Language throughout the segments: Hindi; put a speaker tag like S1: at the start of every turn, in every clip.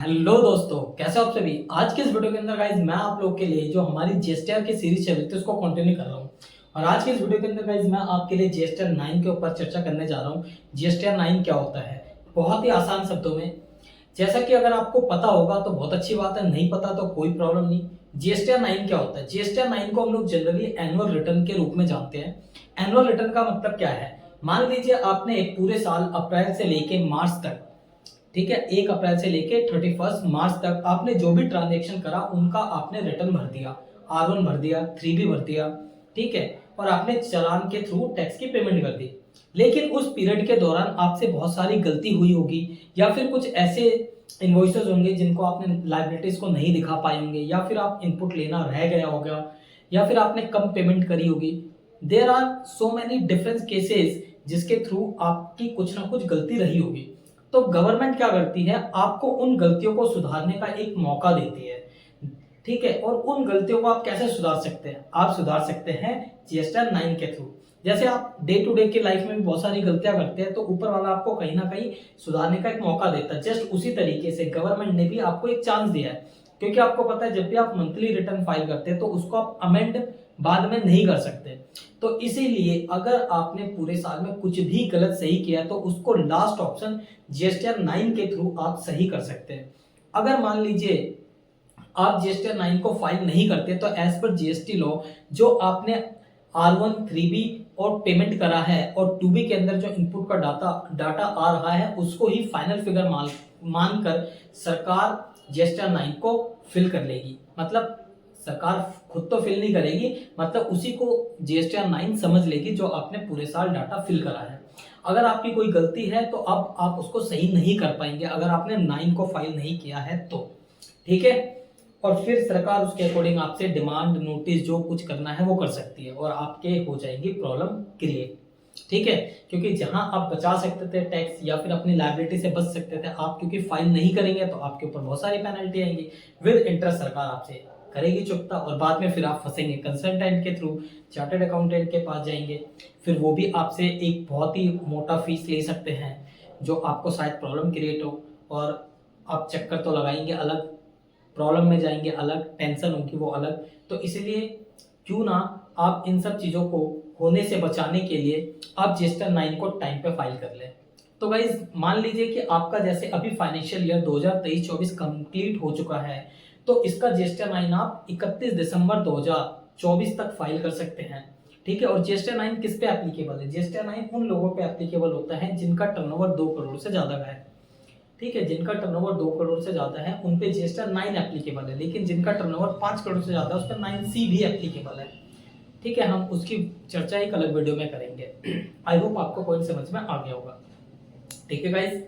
S1: हेलो दोस्तों, कैसे हो आप सभी। आज के इस वीडियो के अंदर गाइस मैं आप लोग के लिए जो हमारी जीएसटीआर की सीरीज चल रही थी उसको कंटिन्यू कर रहा हूँ। और आज के इस वीडियो के अंदर गाइस मैं आपके लिए जीएसटीआर 9 के ऊपर चर्चा करने जा रहा हूँ। जीएसटीआर 9 क्या होता है, बहुत ही आसान शब्दों में। जैसा कि अगर आपको पता होगा तो बहुत अच्छी बात है, नहीं पता तो कोई प्रॉब्लम नहीं। जीएसटीआर 9 क्या होता है। जीएसटीआर 9 को हम लोग जनरली एनुअल रिटर्न के रूप में जानते हैं। एनुअल रिटर्न का मतलब क्या है, मान लीजिए आपने एक पूरे साल अप्रैल से लेके मार्च तक, ठीक है, 1 अप्रैल से लेके 31 मार्च तक आपने जो भी ट्रांजेक्शन करा उनका आपने रिटर्न भर दिया। R1 भर दिया, 3B भर दिया, ठीक है, और आपने चालान के थ्रू टैक्स की पेमेंट कर दी। लेकिन उस पीरियड के दौरान आपसे बहुत सारी गलती हुई होगी, या फिर कुछ ऐसे इन्वॉइसेस होंगे जिनको आपने लाइबिलिटीज को नहीं दिखा पाए होंगे, या फिर आप इनपुट लेना रह गया होगा, या फिर आपने कम पेमेंट करी होगी। There are so many different cases जिसके थ्रू आपकी कुछ ना कुछ गलती रही होगी। तो गवर्नमेंट क्या करती है, आपको उन गलतियों को सुधारने का एक मौका देती है, ठीक है। और उन गलतियों को आप कैसे सुधार सकते हैं, आप सुधार सकते हैं जीएसटीआर 9 के थ्रू। जैसे आप डे टू डे की लाइफ में भी बहुत सारी गलतियां करते हैं, तो ऊपर वाला आपको कहीं ना कहीं सुधारने का एक मौका देता है। जस्ट उसी तरीके से गवर्नमेंट ने भी आपको एक चांस दिया है, क्योंकि आपको पता है जब भी आप मंथली रिटर्न फाइल करते हैं तो उसको आप अमेंड बाद में नहीं कर सकते। तो इसीलिए अगर आपने पूरे साल में कुछ भी गलत सही किया तो उसको लास्ट ऑप्शन जीएसटीआर 9 के थ्रू आप सही कर सकते हैं। अगर मान लीजिए आप जीएसटीआर 9 को फाइल नहीं करते तो एज पर जीएसटी लॉ जो आपने R1 3B और पेमेंट करा है और 2B के अंदर जो इनपुट का डाटा आ रहा है उसको ही फाइनल फिगर मानकर सरकार जीएसटीआर 9 को फिल कर लेगी। मतलब सरकार खुद तो फिल नहीं करेगी, मतलब उसी को जीएसटीआर 9 समझ लेगी जो आपने पूरे साल डाटा फिल करा है। अगर आपकी कोई गलती है तो अब आप उसको सही नहीं कर पाएंगे अगर आपने 9 को फाइल नहीं किया है तो, ठीक है। और फिर सरकार उसके अकॉर्डिंग आपसे डिमांड नोटिस जो कुछ करना है वो कर सकती है और आपके हो जाएगी प्रॉब्लम क्रिएट, ठीक है। क्योंकि जहां आप बचा सकते थे टैक्स या फिर अपनी लायबिलिटी से बच सकते थे, आप क्योंकि फाइल नहीं करेंगे तो आपके ऊपर बहुत सारी पेनल्टी आएंगी। विद इंटरेस्ट सरकार आपसे करेगी चुकता और बाद में फिर आप फंसेंगे कंसल्टेंट के थ्रू, चार्टर्ड अकाउंटेंट के पास जाएंगे, फिर वो भी आपसे एक बहुत ही मोटा फीस ले सकते हैं जो आपको शायद प्रॉब्लम क्रिएट हो, और आप चक्कर तो लगाएंगे अलग, प्रॉब्लम में जाएंगे अलग, टेंशन होगी वो अलग। तो इसलिए क्यों ना आप इन सब चीज़ों को होने से बचाने के लिए आप जीएसटीआर 9 को टाइम पे फाइल कर लें। तो गाइज मान लीजिए कि आपका जैसे अभी फाइनेंशियल ईयर 2023-24 कंप्लीट हो चुका है, तो इसका जीएसटीआर 9 आप 31 दिसंबर 2024 तक फाइल कर सकते हैं, ठीक है। और जीएसटीआर 9 किस पे एप्लीकेबल है, जीएसटीआर 9 उन लोगों पे एप्लीकेबल होता है जिनका टर्नओवर 2 करोड़ से ज्यादा का है, ठीक है। जिनका टर्नओवर 2 करोड़ से ज्यादा है उन पे जीएसटीआर 9 एप्लीकेबल है, लेकिन जिनका टर्नओवर 5 करोड़ से ज्यादा है उस पर 9C भी एप्लीकेबल है, ठीक है। हम उसकी चर्चा एक अलग वीडियो में करेंगे। आई होप आपको पॉइंट समझ में आ गया होगा, ठीक है गाइस।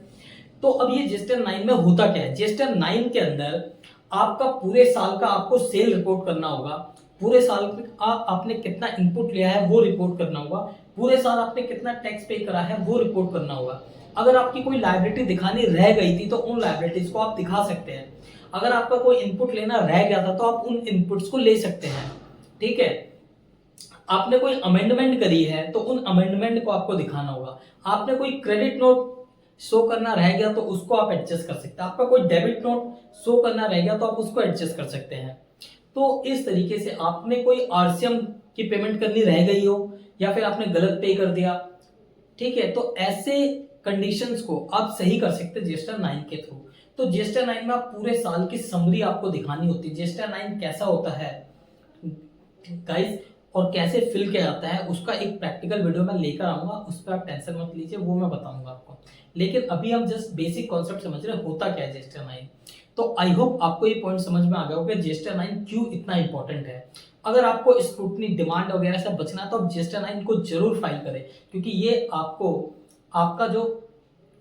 S1: तो अब ये जीएसटीआर 9 में होता क्या है, जीएसटीआर 9 के अंदर आपका पूरे साल का आपको सेल रिपोर्ट करना होगा। पूरे साल में आपने कितना इनपुट लिया है वो रिपोर्ट करना होगा। पूरे साल आपने कितना टैक्स पे करा है वो रिपोर्ट करना होगा। अगर आपकी कोई लायबिलिटी दिखानी रह गई थी तो उन लायबिलिटीज को आप दिखा सकते हैं। अगर आपका कोई इनपुट लेना रह गया था तो आप उन इनपुट्स को ले सकते हैं, ठीक है। आपने कोई अमेंडमेंट करी है तो उन अमेंडमेंट को आपको दिखाना होगा। आपने कोई क्रेडिट नोट शो करना रह गया तो उसको आप एडजस्ट कर सकते हैं। आपका कोई डेबिट नोट शो करना रह गया तो आप उसको एडजस्ट कर सकते हैं। तो इस तरीके से आपने कोई आरसीएम की पेमेंट करनी रह गई हो या फिर आपने गलत पे कर दिया, ठीक है, तो ऐसे कंडीशंस को आप सही कर सकते हैं जीएसटीआर 9 के थ्रू। तो जीएसटीआर 9 में आप पूरे साल की समरी आपको दिखानी होती है। जीएसटीआर 9 कैसा होता है गाइस और कैसे फिल किया जाता है उसका एक प्रैक्टिकल वीडियो मैं लेकर आऊंगा, उस पर आप टेंशन मत लीजिए, वो मैं बताऊंगा आपको। लेकिन अभी हम जस्ट बेसिक कॉन्सेप्ट समझ रहे हैं होता क्या है जीएसटीआर 9। तो आई होप आपको ये पॉइंट समझ में आ गया होगा जीएसटीआर 9 क्यों इतना इंपॉर्टेंट है। अगर आपको स्क्रूटनी डिमांड वगैरह से बचना है तो आप जीएसटीआर 9 को जरूर फाइल करें, क्योंकि ये आपको आपका जो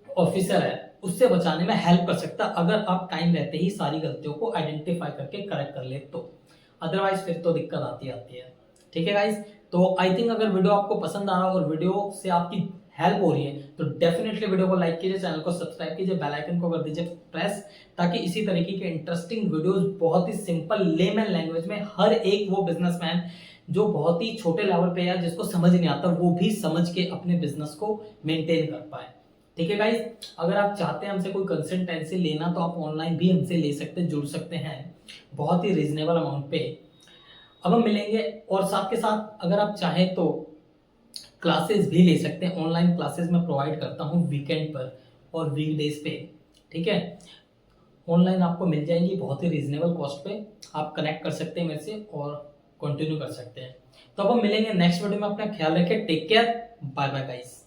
S1: ऑफिसर है उससे बचाने में हेल्प कर सकता है अगर आप टाइम रहते ही सारी गलतियों को आइडेंटिफाई करके करेक्ट कर ले तो। अदरवाइज फिर तो दिक्कत आती है, ठीक है गाइस। तो आई थिंक अगर वीडियो आपको पसंद आ रहा हो और वीडियो से आपकी हेल्प हो रही है तो डेफिनेटली वीडियो को लाइक कीजिए, चैनल को सब्सक्राइब कीजिए, बेल आइकन को कर दीजिए प्रेस, ताकि इसी तरीके के इंटरेस्टिंग वीडियोस बहुत ही सिंपल लेमन लैंग्वेज में हर एक वो बिजनेसमैन जो बहुत ही छोटे लेवल पे या जिसको समझ नहीं आता वो भी समझ के अपने बिजनेस को मेंटेन कर पाए। ठीक है गाइस, अगर आप चाहते हैं हमसे कोई कंसल्टेंसी लेना तो आप ऑनलाइन भी हमसे ले सकते हैं, जुड़ सकते हैं बहुत ही रीजनेबल अमाउंट पे। अब हम मिलेंगे, और साथ के साथ अगर आप चाहें तो क्लासेस भी ले सकते हैं। ऑनलाइन क्लासेस मैं प्रोवाइड करता हूँ वीकेंड पर और वीकडेज पे। ठीक है, ऑनलाइन आपको मिल जाएंगी बहुत ही रीजनेबल कॉस्ट पे। आप कनेक्ट कर सकते हैं मेरे से और कंटिन्यू कर सकते हैं। तो अब हम मिलेंगे नेक्स्ट वीडियो में। अपना ख्याल रखें, take care, bye bye guys.